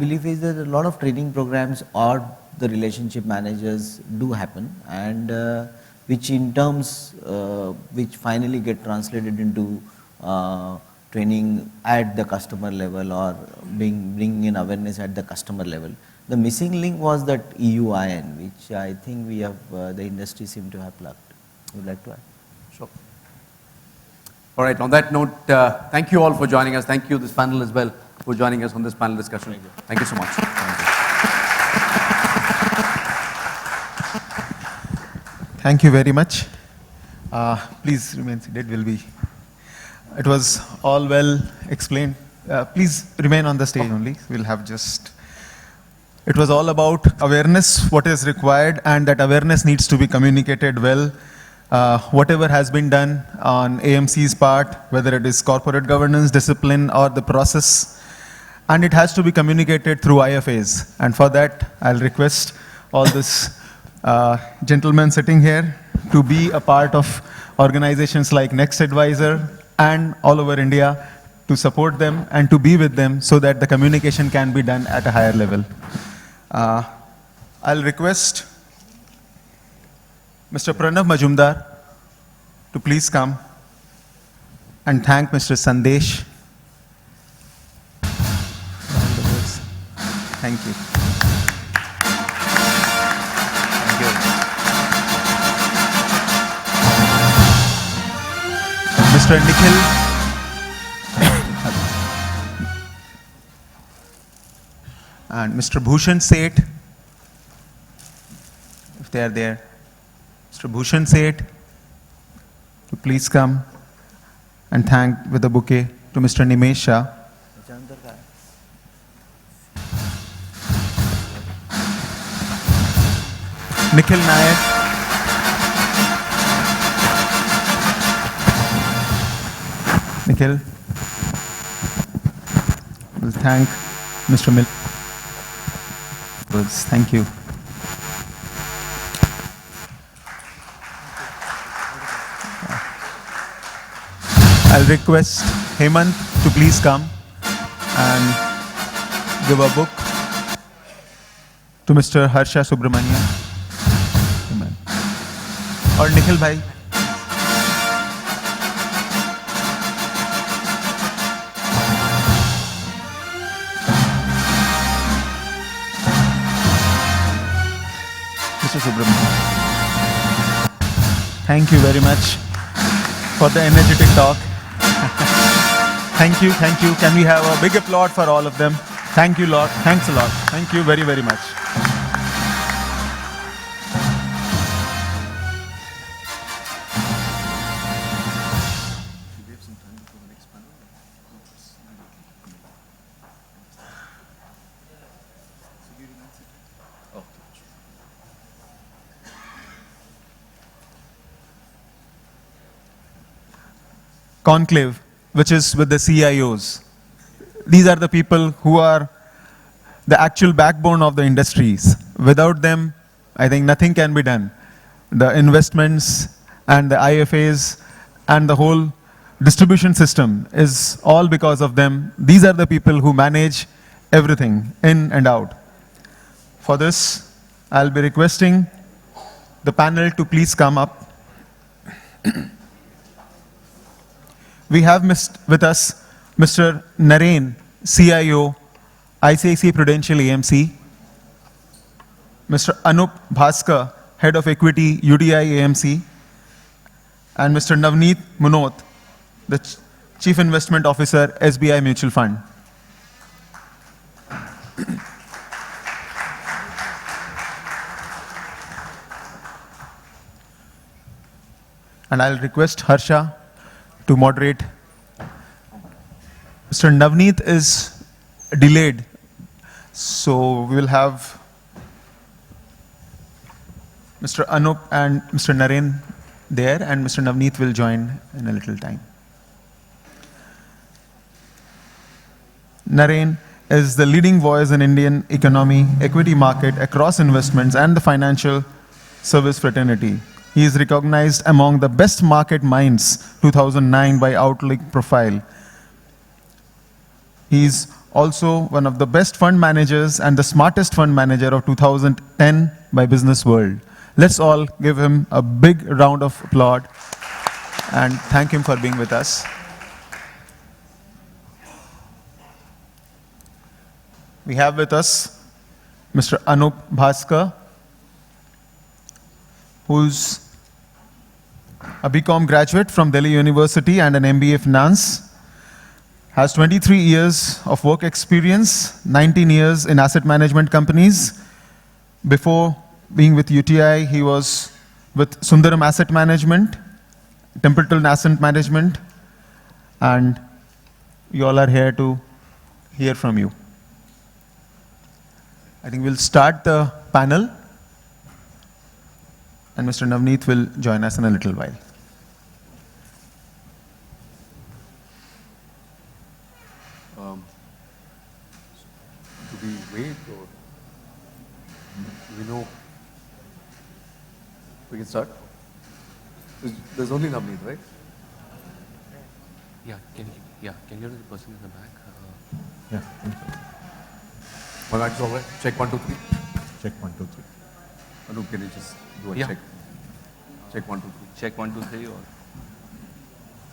belief is that a lot of training programs or the relationship managers do happen, and which in terms which finally get translated into training at the customer level or bringing in awareness at the customer level. The missing link was that EUIN, which I think we have the industry seem to have plugged. Would you like to add? Sure. All right, on that note, thank you all for joining us. Thank you, this panel as well, for joining us on this panel discussion. Thank you so much. Thank you very much. Please remain seated. It was all well explained. Please remain on the stage only. We'll have just. It was all about awareness, what is required, and that awareness needs to be communicated well. Whatever has been done on AMC's part, whether it is corporate governance, discipline, or the process, and it has to be communicated through IFAs. And for that, I'll request all this gentlemen sitting here to be a part of organizations like Next Advisor and all over India to support them and to be with them so that the communication can be done at a higher level. I'll request Mr. Pranav Majumdar to please come and thank Mr. Sandesh. Thank you. Thank you. Mr. Nikhil. And Mr. Bhushan Seth, if they are there. Mr. Bhushan Seth, to please come and thank with a bouquet to Mr. Nimesh Shah. Nikhil Nayak. Nikhil. We'll thank Mr. Mil. Thank you. I'll request Hemant to please come and give a book to Mr. Harsha Subramanian. Amen. Or Nikhil bhai. Mr. Subramanian. Thank you very much for the energetic talk. Thank you, thank you. Can we have a big applaud for all of them? Thank you, Lord. Thanks a lot. Thank you very, very much. Conclave, which is with the CIOs. These are the people who are the actual backbone of the industries. Without them, I think nothing can be done. The investments and the IFAs and the whole distribution system is all because of them. These are the people who manage everything in and out. For this, I'll be requesting the panel to please come up. We have with us Mr. Naren, CIO, ICICI Prudential AMC, Mr. Anoop Bhaskar, Head of Equity, UDI AMC, and Mr. Navneet Munot, the Chief Investment Officer, SBI Mutual Fund. And I'll request Harsha to moderate. Mr. Navneet is delayed, so we will have Mr. Anoop and Mr. Naren there, and Mr. Navneet will join in a little time. Naren is the leading voice in Indian economy, equity market, across investments, and the financial service fraternity. He is recognized among the best market minds 2009 by Outlook Profile. He is also one of the best fund managers and the smartest fund manager of 2010 by Business World. Let's all give him a big round of applause and thank him for being with us. We have with us Mr. Anoop Bhaskar, who's a BCom graduate from Delhi University and an MBA Finance, has 23 years of work experience, 19 years in asset management companies. Before being with UTI, he was with Sundaram Asset Management, Templeton Asset Management, and you all are here to hear from you. I think we'll start the panel, and Mr. Navneet will join us in a little while. Do we wait or do we know? We can start? There's only Navneet, right? Yeah, can you hear the person in the back? Yeah. Well, that's all right. Check 1, 2, 3. Check 1, 2, 3. Anoop, can you just do a Yeah. check? Check 1, 2, 3. Check 1, 2, 3 or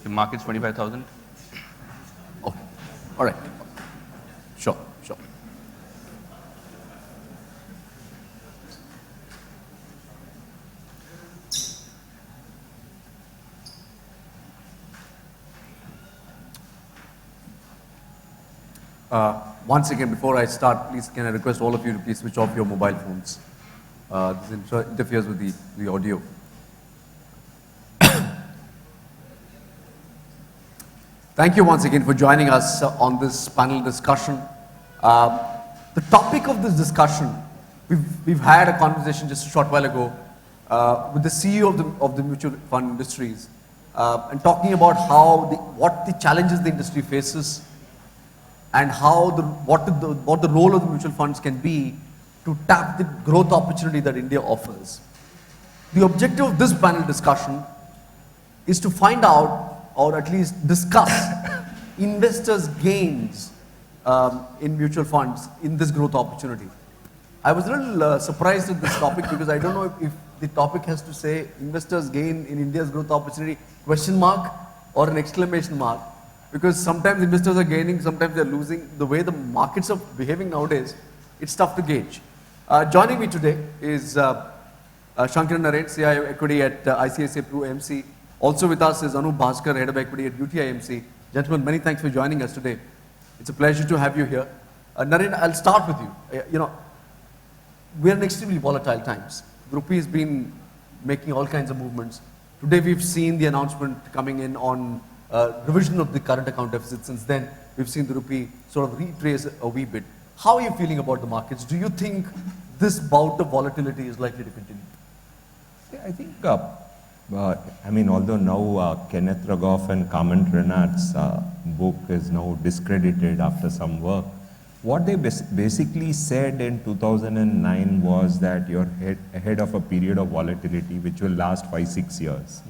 the market's 25,000. Okay. All right. Sure, sure. Once again, before I start, please can I request all of you to please switch off your mobile phones. This interferes with the audio. Thank you once again for joining us on this panel discussion. The topic of this discussion, we've had a conversation just a short while ago with the CEO of the mutual fund industries and talking about what the challenges the industry faces and what the role of the mutual funds can be to tap the growth opportunity that India offers. The objective of this panel discussion is to find out or at least discuss investors' gains in mutual funds in this growth opportunity. I was a little surprised at this topic because I don't know if the topic has to say investors' gain in India's growth opportunity, question mark or an exclamation mark. Because sometimes investors are gaining, sometimes they're losing. The way the markets are behaving nowadays, it's tough to gauge. Joining me today is Sankaran Naren, CIO Equity at ICICI Pru AMC. Also with us is Anoop Bhaskar, Head of Equity at UTI AMC. Gentlemen, many thanks for joining us today. It's a pleasure to have you here. Naren, I'll start with you. We're in extremely volatile times. The rupee has been making all kinds of movements. Today we've seen the announcement coming in on revision of the current account deficit. Since then, we've seen the rupee sort of retrace a wee bit. How are you feeling about the markets? Do you think this bout of volatility is likely to continue? I think, although now Kenneth Rogoff and Carmen Renard's book is now discredited after some work, what they basically said in 2009 was that you're ahead of a period of volatility which will last 5-6 years.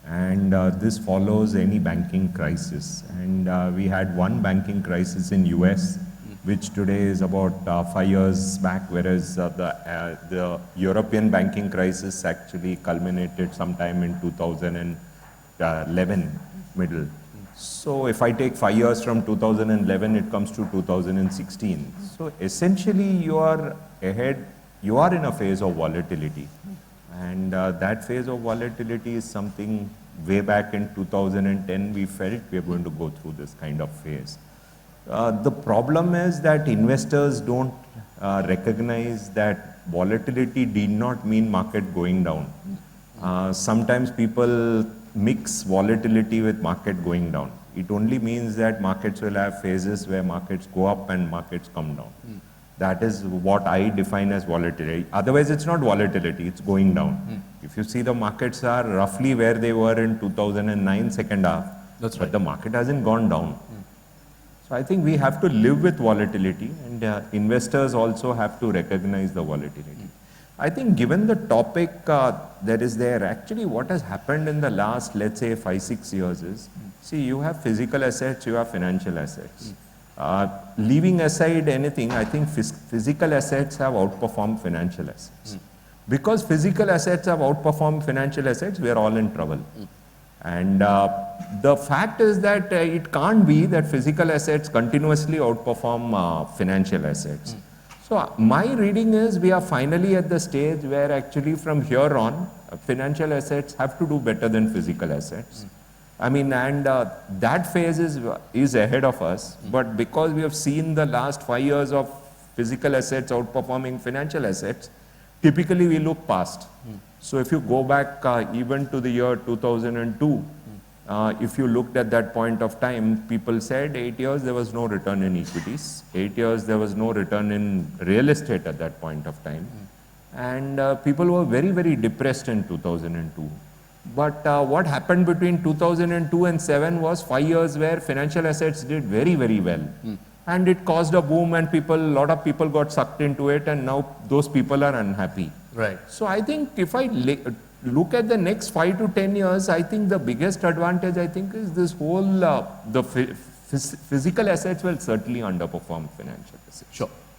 And this follows any banking crisis. And we had one banking crisis in US, which today is about 5 years back, whereas the European banking crisis actually culminated sometime in 2011 middle. So if I take 5 years from 2011, it comes to 2016. So essentially you are ahead, you are in a phase of volatility. And that phase of volatility is something way back in 2010 we felt we are going to go through this kind of phase. The problem is that investors don't recognize that volatility did not mean market going down. Sometimes people mix volatility with market going down. It only means that markets will have phases where markets go up and markets come down. That is what I define as volatility. Otherwise, it's not volatility, it's going down. If you see, the markets are roughly where they were in 2009 second half, but the market hasn't gone down. So I think we have to live with volatility, and investors also have to recognize the volatility. I think given the topic that is there, actually what has happened in the last, let's say 5-6 years is, see, you have physical assets, you have financial assets. Leaving aside anything, I think physical assets have outperformed financial assets. Because physical assets have outperformed financial assets, we are all in trouble. And the fact is that it can't be that physical assets continuously outperform financial assets. So my reading is we are finally at the stage where actually from here on, financial assets have to do better than physical assets. I mean, and that phase is ahead of us, but because we have seen the last 5 years of physical assets outperforming financial assets, typically we look past. So if you go back even to the year 2002, if you looked at that point of time, people said 8 years there was no return in equities, 8 years there was no return in real estate at that point of time. And people were very, very depressed in 2002. But what happened between 2002 and 7 was 5 years where financial assets did very, very well. And it caused a boom and a lot of people got sucked into it, and now those people are unhappy. Right. So I think if I look at the next 5 to 10 years, I think the biggest advantage, I think, is this whole, physical assets will certainly underperform financial assets. Sure.